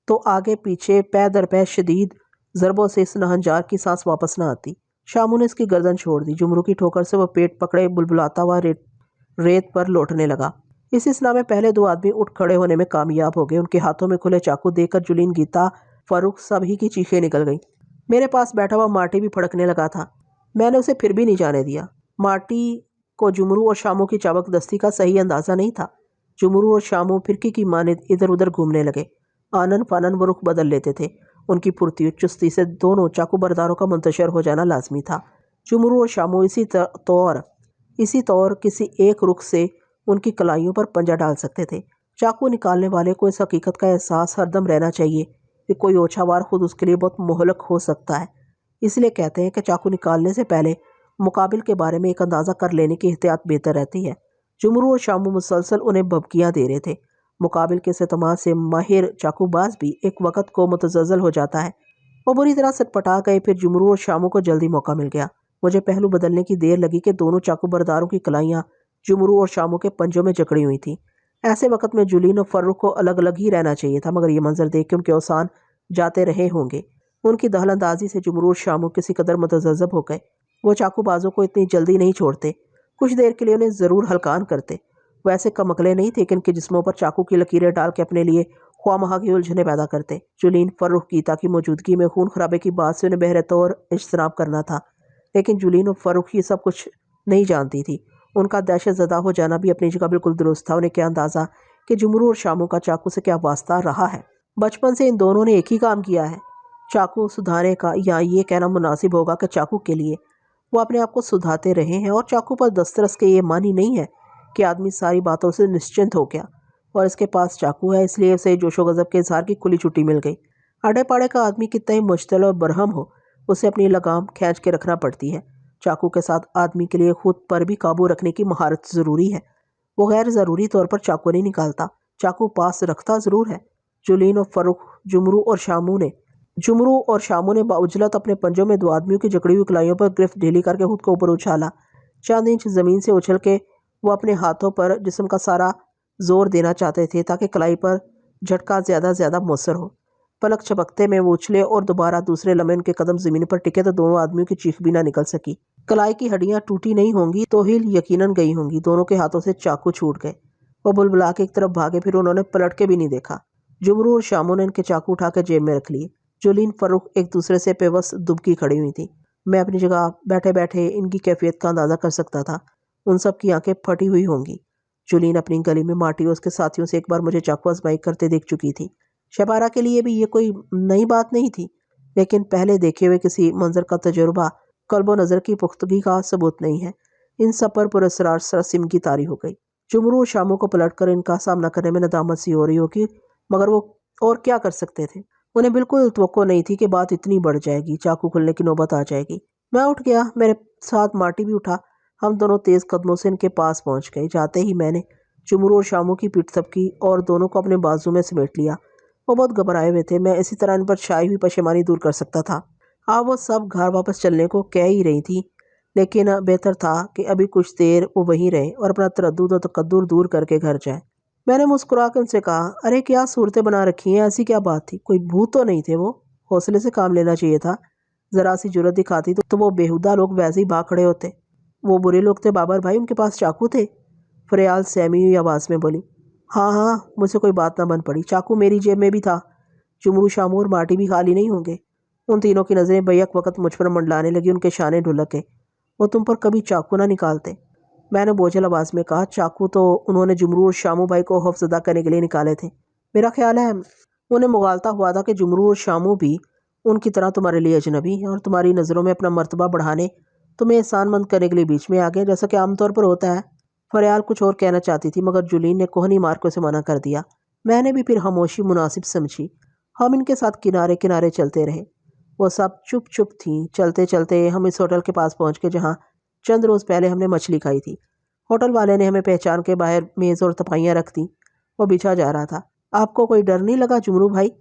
तो आगे पीछे पै दर पै शदीद ज़रबों से इस नहंजार की सांस वापस न आती। शामू ने इसकी गर्दन छोड़ दी। जुमरू की ठोकर से वह पेट पकड़े बुलबुलाता हुआ रेत पर लौटने लगा। इस सिलसिला में पहले 2 आदमी उठ खड़े होने में कामयाब हो गए। उनके हाथों में खुले चाकू देखकर जुलीन, गीता, फरूख सभी की चीखें निकल गई। मेरे पास बैठा हुआ मार्टी भी फड़कने लगा था। मैंने उसे फिर भी नहीं जाने दिया। मार्टी को जुमरू और शामू की चाबकदस्ती का सही अंदाज़ा नहीं था। जुमरू और शामू फिरकी की मानिद इधर उधर घूमने लगे। आनन फानन वो रुख बदल लेते थे। उनकी फुर्ती और चुस्ती से दोनों चाकू बरदारों का मुंतशर हो जाना लाजमी था। जुमरू और शामू इसी तौर किसी एक रुख से उनकी कलाइयों पर पंजा डाल सकते थे। चाकू निकालने वाले को इस हकीकत का एहसास हरदम रहना चाहिए कि कोई ओछावार खुद उसके लिए बहुत मोहलक हो सकता है। इसलिए कहते हैं कि चाकू निकालने से पहले मुकाबिल के बारे में एक अंदाज़ा कर लेने की एहतियात बेहतर रहती है। जुमरू और शामू मुसलसल उन्हें भभकियाँ दे रहे थे। मुकाबिल के इस्तेमाल से माहिर चाकूबाज भी एक वक़्त को मुतज़्ज़ल हो जाता है। वो बुरी तरह सटपटा गए। फिर जुमरू और शामू को जल्दी मौका मिल गया। मुझे पहलू बदलने की देर लगी कि दोनों चाकू बरदारों की कलाइयाँ जुमरू और शामू के पंजों में जकड़ी हुई थी। ऐसे वक्त में जुलीन और फर्रुख को अलग अलग ही रहना चाहिए था, मगर ये मंजर देख के उनके औसान जाते रहे होंगे। उनकी दखलंदाजी से जुमरू और शामू किसी कदर मुतज़्ज़ब हो गए। वो चाकूबाजों को इतनी जल्दी नहीं छोड़ते। कुछ देर के लिए उन्हें ज़रूर हल्कान करते। वैसे कमकले नहीं थे कि इनके जिस्मों पर चाकू की लकीरें डाल के अपने लिए ख्वामखा की उलझने पैदा करते। जुलीन फर्रुख गीता की मौजूदगी में खून खराबे की बात से उन्हें बहरे तौर इज्तनाब करना था, लेकिन जुलीन और फर्रुख ये सब कुछ नहीं जानती थी। उनका दहशत ज़दा हो जाना भी अपनी जगह बिल्कुल दुरुस्त था। उन्हें क्या अंदाज़ा कि जुमरू और शामू का चाकू से क्या वास्ता रहा है। बचपन से इन दोनों ने एक ही काम किया है, चाकू सुधारने का, या ये कहना मुनासिब होगा कि चाकू के लिए वो अपने आप को सुधारते रहे हैं। और चाकू पर दस्तरस के ये मानी नहीं है कि आदमी सारी बातों से निश्चिंत हो गया और इसके पास चाकू है, इसलिए उसे जोशो गज़ब के इजहार की खुली छुट्टी मिल गई। आड़े पाड़े का आदमी कितना ही मुश्तल और बरहम हो, उसे अपनी लगाम खींच के रखना पड़ती है। चाकू के साथ आदमी के लिए खुद पर भी काबू रखने की महारत ज़रूरी है। वो गैर ज़रूरी तौर पर चाकू नहीं निकालता, चाकू पास रखता ज़रूर है। जुलीन और फर्रुख जुमरू और शामू ने बाउजलत अपने पंजों में दो आदमियों की जकड़ी हुई कलाइयों पर गिरफ्त ढीली करके खुद को ऊपर उछाला। चंद इंच ज़मीन से उछल के वो अपने हाथों पर जिस्म का सारा जोर देना चाहते थे ताकि कलाई पर झटका ज़्यादा मौसर हो। पलक छपकते में वो उछले और दोबारा दूसरे लम्हे उनके कदम ज़मीन पर टिके तो दोनों आदमियों की चीख भी ना निकल सकी। कलाई की हड्डियां टूटी नहीं होंगी तो हिल यकीनन गई होंगी। दोनों के हाथों से चाकू छूट गए। वो बुलबुला के एक तरफ भागे, फिर उन्होंने पलट के भी नहीं देखा। जुमरू और शामू ने इनके चाकू उठा कर जेब में रख लिए। जुलीन फर्रुख एक दूसरे से बेबस दुबकी खड़ी हुई थी। मैं अपनी जगह बैठे बैठे इनकी कैफियत का अंदाज़ा कर सकता था। उन सब की आंखें फटी हुई होंगी। जुलीन अपनी गली में माटी और उसके साथियों से एक बार मुझे चाकू आजमाई करते देख चुकी थी। शबारा के लिए भी ये कोई नई बात नहीं थी, लेकिन पहले देखे हुए किसी मंजर का तजुर्बा कल्बो नज़र की पुख्तगी का सबूत नहीं है। इन सब पर पुरस्कार सरसिम की तारी हो गई। जुमरू और शामू को पलट कर इनका सामना करने में नदामत सी हो रही होगी, मगर वो और क्या कर सकते थे। उन्हें बिल्कुल तवक्को नहीं थी कि बात इतनी बढ़ जाएगी, चाकू खुलने की नौबत आ जाएगी। मैं उठ गया, मेरे साथ माटी भी उठा। हम दोनों तेज़ कदमों से इनके पास पहुंच गए। जाते ही मैंने जुमरू और शामू की पीठ थपकी और दोनों को अपने बाजू में समेट लिया। वो बहुत घबराए हुए थे। मैं इसी तरह इन पर छाई हुई पशेमानी दूर कर सकता था। वो सब घर वापस चलने को कह ही रही थी, लेकिन बेहतर था कि अभी कुछ देर वो वहीं रहे और अपना तरद्दुद और तकद्दुर दूर करके घर जाए। मैंने मुस्कुरा कर उनसे कहा, अरे क्या सूरतें बना रखी हैं, ऐसी क्या बात थी, कोई भूत तो नहीं थे वो? हौसले से काम लेना चाहिए था। ज़रा सी जुर्रत दिखाती तो वो बेहुदा लोग वैसे ही भाग खड़े होते। वो बुरे लोग थे बाबर भाई, उनके पास चाकू थे? फरियाल सहमी हुई आवाज़ में बोली। हाँ, मुझसे कोई बात ना बन पड़ी। चाकू मेरी जेब में भी था। जुमरू, शामू और माटी भी खाली नहीं होंगे। उन तीनों की नज़रें बैक वक्त मुझ पर मंडलाने लगी। उनके शाने ढुलक गए। वो तुम पर कभी चाकू ना निकालते। मैंने बोझल आवाज़ में कहा, चाकू तो उन्होंने जुमरू और शामू भाई को खौफजदा करने के लिए निकाले थे। मेरा ख्याल है उन्हें मुगालता हुआ था कि जुमरू और शामू भी उनकी तरह तुम्हारे लिए अजनबी हैं और तुम्हारी नज़रों में अपना मर्तबा बढ़ाने, तुम्हें एहसानमंद करने के लिए बीच में आ गए, जैसा कि आमतौर पर होता है। फरियाल कुछ और कहना चाहती थी, मगर जुलीन ने कोहनी मार को उसे मना कर दिया। मैंने भी फिर खामोशी मुनासिब समझी। हम इनके साथ किनारे किनारे चलते रहे। वो सब चुप चुप थीं। चलते चलते हम इस होटल के पास पहुंच गए जहाँ चंद रोज़ पहले हमने मछली खाई थी। होटल वाले ने हमें पहचान के बाहर मेज़ और तपाइयाँ रख दी। वो बिछा जा रहा था। आपको कोई डर नहीं लगा जुमरू भाई?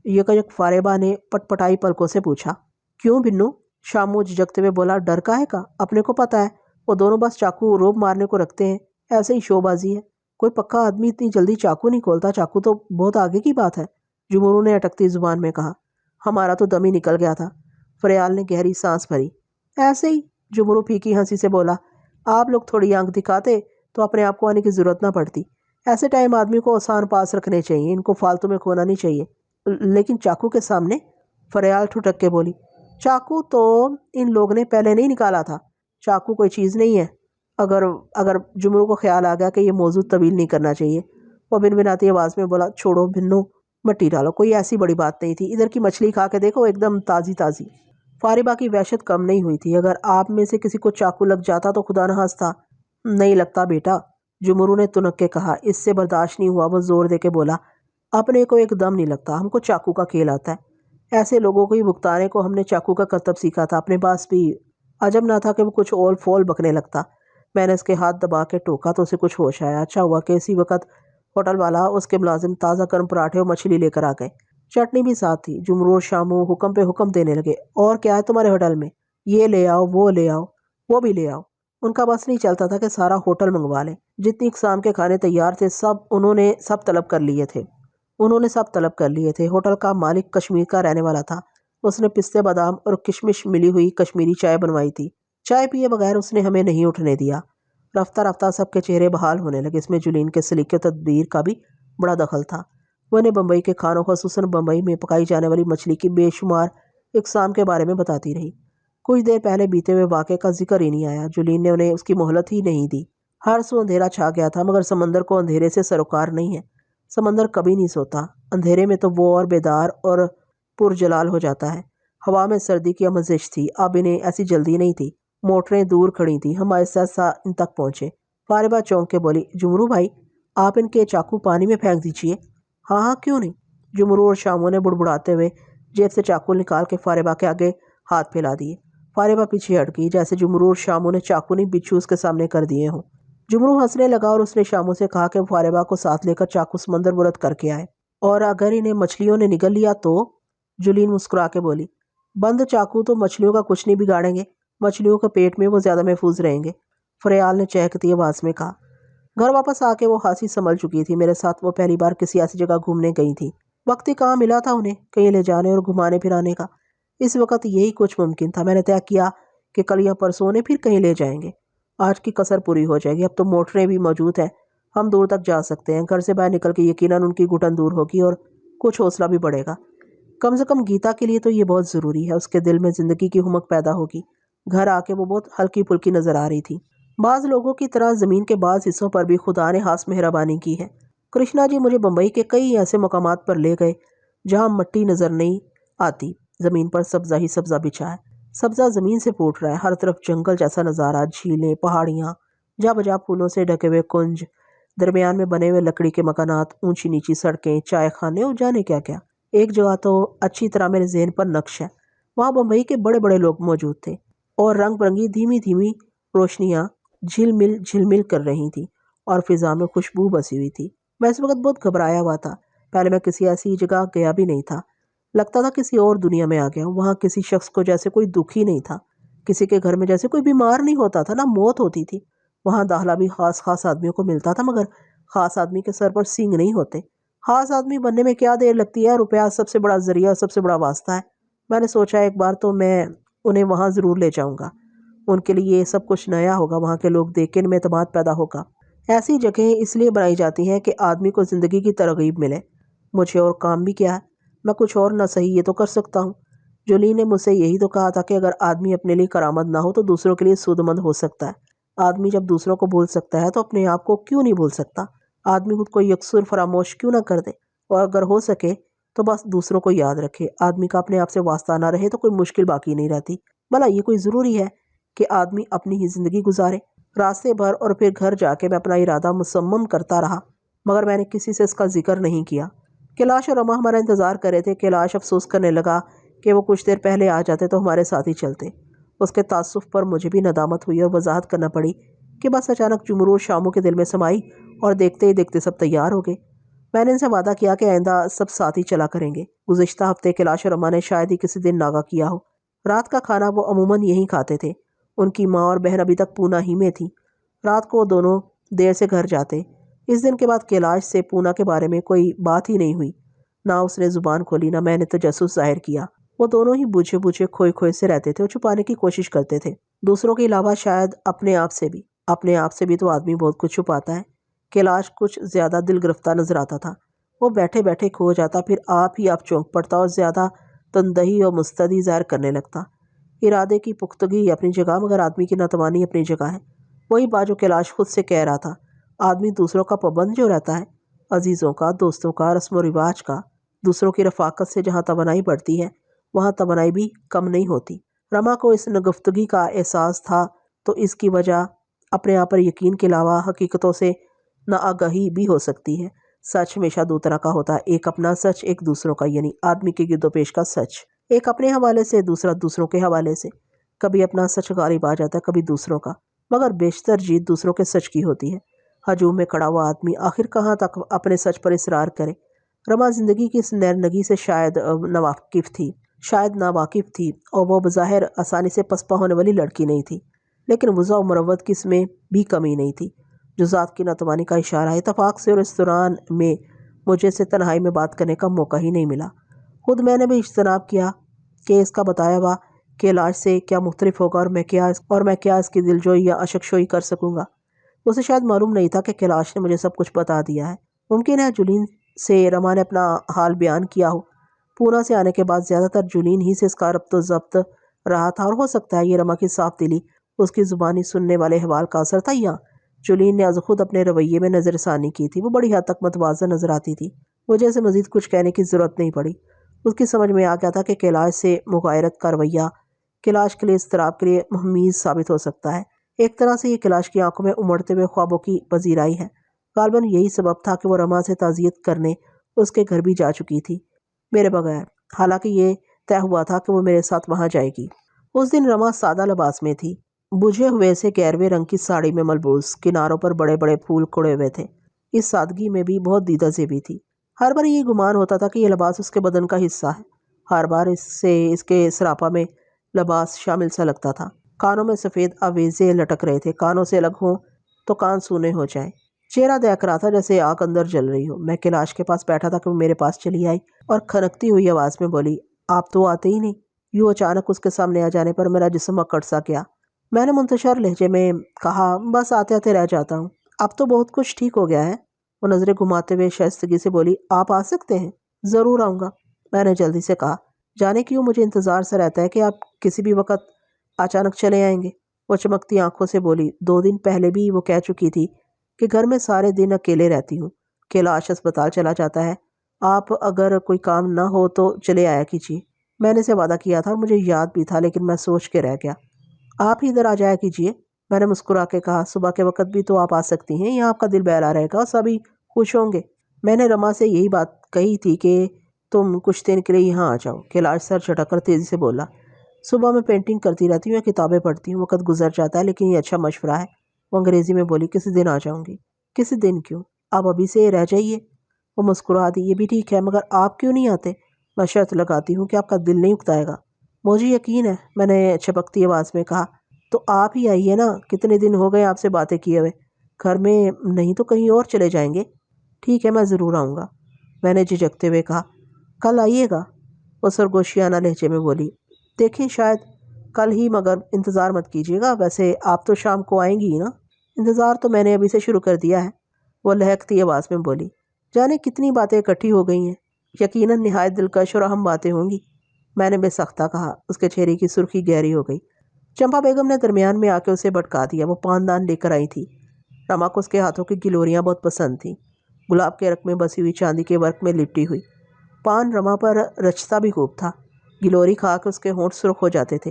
यकयक फारेबा ने पटपटाई पलकों से पूछा। क्यों बिन्नू? शामू झिझकते हुए बोला, डर काहे का? अपने को पता है वो दोनों बस चाकू रोब मारने को रखते हैं, ऐसे ही शोबाजी है। कोई पक्का आदमी इतनी जल्दी चाकू नहीं खोलता। चाकू तो बहुत आगे की बात है, जुमरू ने अटकती जुबान में कहा। हमारा तो दम ही निकल गया था। फरियाल ने गहरी सांस भरी। ऐसे ही, जुमरू फीकी हंसी से बोला। आप लोग थोड़ी आंख दिखाते तो अपने आप को आने की ज़रूरत ना पड़ती। ऐसे टाइम आदमी को आसान पास रखने चाहिए, इनको फालतू में खोना नहीं चाहिए। लेकिन चाकू के सामने? फरियाल ठुठक के बोली। चाकू तो इन लोग ने पहले नहीं निकाला था। चाकू कोई चीज़ नहीं है। अगर अगर जुमरू को ख्याल आ गया कि ये मौजूद तब्दील नहीं करना चाहिए, वो भिनभिनाती आवाज़ में बोला, छोड़ो भिन्नो, मट्टी डालो, कोई ऐसी बड़ी बात नहीं थी। इधर की मछली खा के देखो, एकदम ताज़ी ताज़ी। फारिबा की वहशत कम नहीं हुई थी। अगर आप में से किसी को चाकू लग जाता तो खुदा न खास्ता। नहीं लगता बेटा, जुमरू ने तुनक के कहा। इससे बर्दाश्त नहीं हुआ। वो जोर दे के बोला, अपने को एकदम नहीं लगता, हमको चाकू का खेल आता है। ऐसे लोगों को ही भुगताने को हमने चाकू का करतब सीखा था अपने पास भी। अजब ना था कि वो कुछ ओल फोल बकने लगता। मैंने उसके हाथ दबा के टोका तो उसे कुछ होश आया। अच्छा हुआ कि इसी वक्त होटल वाला उसके मुलाजिम ताज़ा गर्म पराठे और मछली लेकर आ गए। चटनी भी साथ थी। जुमरू और शामू हुक्म पे हुक्म देने लगे। और क्या है तुम्हारे होटल में? ये ले आओ, वो ले आओ, वो भी ले आओ। उनका बस नहीं चलता था कि सारा होटल मंगवा लें। जितनी इकसाम के खाने तैयार थे उन्होंने सब तलब कर लिए थे। होटल का मालिक कश्मीर का रहने वाला था। उसने पिस्ते, बादाम और किशमिश मिली हुई कश्मीरी चाय बनवाई थी। चाय पिए बगैर उसने हमें नहीं उठने दिया। रफ्ता रफ्ता सबके चेहरे बहाल होने लगे। इसमें जुलीन के सलीके तदबीर का भी बड़ा दखल था। वो इन्हें बम्बई के खानों, खसूसन बम्बई में पकाई जाने वाली मछली की बेशुमार इकसाम के बारे में बताती रही। कुछ देर पहले बीते हुए वाक़े का जिक्र ही नहीं आया। जुलीन ने उन्हें उसकी मोहलत ही नहीं दी। हर सू अंधेरा छा गया था, मगर समंदर को अंधेरे से सरोकार नहीं है। समंदर कभी नहीं सोता। अंधेरे में तो वो और बेदार और पुरजलाल हो जाता है। हवा में सर्दी की आमेज़श थी। अब इन्हें ऐसी जल्दी नहीं थी। मोटरें दूर खड़ी थीं। हम आहिस्ता इन तक पहुँचे। फारिबा चौंक के बोली, जुमरू भाई, आप इनके चाकू पानी में फेंक दीजिए। हाँ हाँ, क्यों नहीं। जुमरू और शामू ने बुड़बुड़ाते हुए जेब से चाकू निकाल के फारिबा के आगे हाथ फैला दिए। फारिबा पीछे हट गई, जैसे जुमरू और शामू ने चाकू नहीं बिच्छू उसके सामने कर दिए हों। जुमरू हंसने लगा और उसने शामू से कहा कि वो फारिबा को साथ लेकर चाकू समंदर बुरद करके आए, और अगर इन्हें मछलियों ने निगल लिया तो। जुलीन मुस्कुरा के बोली, बंद चाकू तो मछलियों का कुछ नहीं बिगाड़ेंगे। मछलियों के पेट में वो ज़्यादा महफूज रहेंगे, फरियाल ने चहकती आवाज़ में कहा। घर वापस आके वो हंसी संभल चुकी थी। मेरे साथ वो पहली बार किसी ऐसी जगह घूमने गई थी। वक्त ही कहाँ मिला था उन्हें कहीं ले जाने और घुमाने फिराने का। इस वक्त यही कुछ मुमकिन था। मैंने तय किया कि कल या परसों उन्हें फिर कहीं ले जाएंगे। आज की कसर पूरी हो जाएगी। अब तो मोटरें भी मौजूद हैं, हम दूर तक जा सकते हैं। घर से बाहर निकल के यकीनन उनकी घुटन दूर होगी और कुछ हौसला भी बढ़ेगा। कम से कम गीता के लिए तो ये बहुत ज़रूरी है। उसके दिल में ज़िंदगी की हुमक पैदा होगी। घर आके वो बहुत हल्की फुल्की नज़र आ रही थी। बाज़ लोगों की तरह ज़मीन के बाज़ हिस्सों पर भी खुदा ने खास मेहरबानी की है। कृष्णा जी मुझे बम्बई के कई ऐसे मकामात पर ले गए जहाँ मट्टी नज़र नहीं आती। ज़मीन पर सब्ज़ा ही सब्ज़ा बिछा है। सब्ज़ा ज़मीन से फूट रहा है। हर तरफ जंगल जैसा नज़ारा, झीलें, पहाड़ियाँ, जा बजा फूलों से ढके हुए कुंज, दरमियान में बने हुए लकड़ी के मकानात, ऊंची नीची सड़कें, चाय खाने और जाने क्या क्या। एक जगह तो अच्छी तरह मेरे ज़हन पर नक्श है। वहाँ बम्बई के बड़े बड़े लोग मौजूद थे और रंग बिरंगी धीमी धीमी रोशनियाँ झिलमिल कर रही थी और फिजा में खुशबू बसी हुई थी। मैं इस वक्त बहुत घबराया हुआ था। पहले मैं किसी ऐसी जगह गया भी नहीं था। लगता था किसी और दुनिया में आ गया हूँ। वहाँ किसी शख्स को जैसे कोई दुख ही नहीं था। किसी के घर में जैसे कोई बीमार नहीं होता था, ना मौत होती थी। वहाँ दाखला भी खास आदमियों को मिलता था, मगर खास आदमी के सर पर सींग नहीं होते। खास आदमी बनने में क्या देर लगती है। रुपया सबसे बड़ा जरिया, सबसे बड़ा वास्ता है। मैंने सोचा एक बार तो मैं उन्हें वहाँ ज़रूर ले जाऊँगा। उनके लिए ये सब कुछ नया होगा। वहाँ के लोग देख के इनमें एतमाद पैदा होगा। ऐसी जगहें इसलिए बनाई जाती हैं कि आदमी को ज़िंदगी की तरगीब मिले। मुझे और काम भी क्या है, मैं कुछ और ना सही ये तो कर सकता हूँ। जोली ने मुझसे यही तो कहा था कि अगर आदमी अपने लिए करामत ना हो तो दूसरों के लिए सूदमंद हो सकता है। आदमी जब दूसरों को भूल सकता है तो अपने आप को क्यों नहीं भूल सकता। आदमी खुद को यकसुर फरामोश क्यों ना कर दे, और अगर हो सके तो बस दूसरों को याद रखे। आदमी का अपने आप से वास्ता ना रहे तो कोई मुश्किल बाकी नहीं रहती। भला ये कोई ज़रूरी है कि आदमी अपनी ही ज़िंदगी गुजारे। रास्ते भर और फिर घर जाके मैं अपना इरादा मुसम्मम करता रहा, मगर मैंने किसी से इसका जिक्र नहीं किया। कैलाश और रमा हमारा इंतज़ार कर रहे थे। कैलाश अफसोस करने लगा कि वो कुछ देर पहले आ जाते तो हमारे साथ ही चलते। उसके तासुफ पर मुझे भी नदामत हुई और वजाहत करना पड़ी कि बस अचानक जुमरू और शामू के दिल में समाई और देखते ही देखते सब तैयार हो गए। मैंने इनसे वादा किया कि आइंदा सब साथ ही चला करेंगे। गुज़िश्ता हफ्ते कैलाश और रमा ने शायद ही किसी दिन नागा किया हो। रात का खाना वो अमूमन यहीं खाते थे। उनकी माँ और बहन अभी तक पूना ही में थी। रात को वो दोनों देर से घर जाते। इस दिन के बाद कैलाश से पूना के बारे में कोई बात ही नहीं हुई। ना उसने ज़ुबान खोली, ना मैंने तजस्सुस जाहिर किया। वो दोनों ही बुझे बुझे खोए खोए से रहते थे और छुपाने की कोशिश करते थे, दूसरों के अलावा शायद अपने आप से भी। अपने आप से भी तो आदमी बहुत कुछ छुपाता है। कैलाश कुछ ज़्यादा दिल गिरफ्तार नजर आता था। वो बैठे बैठे खो जाता, फिर आप ही आप चौंक पड़ता और ज़्यादा तंदही और मुस्तदी ज़ाहिर करने लगता। इरादे की पुख्तगी अपनी जगह, मगर आदमी की नातवानी अपनी जगह है। वही बात जो कैलाश खुद से कह रहा था। आदमी दूसरों का पाबंद जो रहता है, अजीज़ों का, दोस्तों का, रस्म व रिवाज का, दूसरों की रफ़ाकत से जहाँ तवानाई बढ़ती है वहाँ तवानाई भी कम नहीं होती। रमा को इस नगुफ्तगी का एहसास था, तो इसकी वजह अपने आप पर यकीन के अलावा हकीकतों से नाआगाही भी हो सकती है। सच हमेशा दो तरह का होता है, एक अपना सच, एक दूसरों का, यानी आदमी के गिरदोपेश का सच। एक अपने हवाले से, दूसरा दूसरों के हवाले से। कभी अपना सच गालिब आ जाता है, कभी दूसरों का, मगर बेशतर जीत दूसरों के सच की होती है। हजूम में खड़ा हुआ आदमी आखिर कहाँ तक अपने सच पर इसरार करे। रमा ज़िंदगी की इस नैरनगी से शायद नावाकिफ़ थी और वह बज़ाहिर आसानी से पसपा होने वाली लड़की नहीं थी, लेकिन वज़ा और मुरव्वत की इसमें भी कमी नहीं थी। जुज़ात की नातवानी का इशारा इत्तफ़ाक़ से, और इस दौरान में मुझे से तन्हाई में बात करने का मौका ही नहीं मिला। खुद मैंने भी इज्तनाब किया कि इसका बताया हुआ कैलाश से क्या मुख्तलिफ होगा और मैं क्या इसकी दिलजोई या अशकशोई कर सकूँगा। उसे शायद मालूम नहीं था कि कैलाश ने मुझे सब कुछ बता दिया है। मुमकिन है जुलीन से रमा ने अपना हाल बयान किया हो। पूना से आने के बाद ज़्यादातर जुलीन ही से इसका रब्त ज़ब्त रहा था, और हो सकता है ये रमा की साफ दिली, उसकी ज़ुबानी सुनने वाले हवाल का असर था, या जुलीन ने आज खुद अपने रवैये में नज़रसानी की थी। वो बड़ी हद तक मतवाज़ा नज़र आती थी। मुझे से मज़ीद कुछ कहने की ज़रूरत नहीं पड़ी। उसकी समझ में आ गया था कि कैलाश से मुगायरत का रवैया कैलाश के लिए इज़्तिराब के लिए महमीज़ साबित हो सकता है। एक तरह से ये कैलाश की आंखों में उमड़ते हुए ख्वाबों की पजीराई है। गालबन यही सबब था कि वो रमा से ताज़ियत करने उसके घर भी जा चुकी थी, मेरे बगैर। हालांकि ये तय हुआ था कि वो मेरे साथ वहाँ जाएगी। उस दिन रमा सादा लिबास में थी, बुझे हुए से गैरवे रंग की साड़ी में मलबूस, किनारों पर बड़े बड़े फूल कुड़े हुए थे। इस सादगी में भी बहुत दीदा जेबी थी। हर बार ये गुमान होता था कि यह लिबास उसके बदन का हिस्सा है। हर बार इससे इसके सरापा में लिबास शामिल सा लगता था। कानों में सफ़ेद आवेज़े लटक रहे थे, कानों से अलग हों तो कान सूने हो जाएं। चेहरा देख रहा था जैसे आग अंदर जल रही हो। मैं कैलाश के पास बैठा था कि वो मेरे पास चली आई और खनकती हुई आवाज़ में बोली, आप तो आते ही नहीं। यूँ अचानक उसके सामने आ जाने पर मेरा जिस्म अकड़ सा गया। मैंने मुंतशर लहजे में कहा, बस आते आते रह जाता हूँ। अब तो बहुत कुछ ठीक हो गया है। वो नज़रें घुमाते हुए शाइस्तगी से बोली, आप आ सकते हैं। ज़रूर आऊँगा, मैंने जल्दी से कहा। जाने क्यों मुझे इंतज़ार सा रहता है कि आप किसी भी वक्त अचानक चले आएंगे। वो चमकती आंखों से बोली, 2 दिन पहले भी वो कह चुकी थी कि घर में सारे दिन अकेले रहती हूँ। कैलाश अस्पताल चला जाता है, आप अगर कोई काम ना हो तो चले आया कीजिए। मैंने से वादा किया था और मुझे याद भी था, लेकिन मैं सोच के रह गया। आप ही इधर आ जाया कीजिए, मैंने मुस्कुरा के कहा। सुबह के वक्त भी तो आप आ सकती हैं, यहाँ आपका दिल बहला रहेगा और सभी खुश होंगे। मैंने रमा से यही बात कही थी कि तुम कुछ दिन के लिए यहाँ आ जाओ। कैलाश सर झटक कर तेज़ी से बोला, सुबह मैं पेंटिंग करती रहती हूँ या किताबें पढ़ती हूँ, वक्त गुजर जाता है, लेकिन ये अच्छा मशवरा है। वो अंग्रेज़ी में बोली, किसी दिन आ जाऊँगी। किसी दिन क्यों, आप अभी से रह जाइए। वो मुस्कुरा दी, ये भी ठीक है, मगर आप क्यों नहीं आते? मैं शर्त लगाती हूँ कि आपका दिल नहीं उकताएगा। मुझे यकीन है, मैंने छपकती आवाज़ में कहा। तो आप ही आइए ना, कितने दिन हो गए आपसे बातें किए हुए। घर में नहीं तो कहीं और चले जाएंगे। ठीक है, मैं ज़रूर आऊँगा, मैंने झिझकते हुए कहा। कल आइएगा, वो सरगोशियाना लहजे में बोली। देखिए, शायद कल ही, मगर इंतज़ार मत कीजिएगा। वैसे आप तो शाम को आएंगी ही ना? इंतज़ार तो मैंने अभी से शुरू कर दिया है, वो लहकती आवाज़ में बोली। जाने कितनी बातें इकट्ठी हो गई हैं, यकीनन निहायत दिलकश और अहम बातें होंगी, मैंने बेसख्ता कहा। उसके चेहरे की सुर्खी गहरी हो गई। चंपा बेगम ने दरमियान में आके उसे भटका दिया। वो पानदान लेकर आई थी। रमा को उसके हाथों की गिलोरियाँ बहुत पसंद थीं, गुलाब के रक में बसी हुई चांदी के वर्क में लिपटी हुई। पान रमा पर रचता भी खूब था। गिलोरी खा के उसके होंठ सुर्ख हो जाते थे,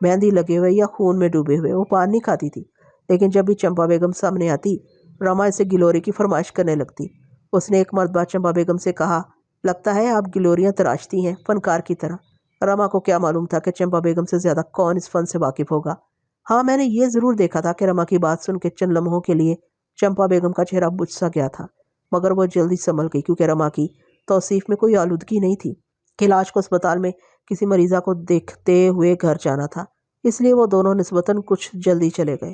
मेहंदी लगे हुए या खून में डूबे हुए। वो पान नहीं खाती थी, लेकिन जब भी चंपा बेगम सामने आती, रमा इसे गिलोरी की फरमाइश करने लगती। उसने एक मरतबा चंपा बेगम से कहा, लगता है आप गिलोरियाँ तराशती हैं, फनकार की तरह। रमा को क्या मालूम था कि चंपा बेगम से ज़्यादा कौन इस फन से वाकिफ़ होगा। हाँ, मैंने ये ज़रूर देखा था कि रमा की बात सुन के चंद लम्हों के लिए चंपा बेगम का चेहरा बुझ सा गया था, मगर वह जल्दी संभल गई, क्योंकि रमा की तौसीफ में कोई आलूदगी नहीं थी। कैलाश को अस्पताल में किसी मरीज़ा को देखते हुए घर जाना था, इसलिए वो दोनों निस्बतन कुछ जल्दी चले गए।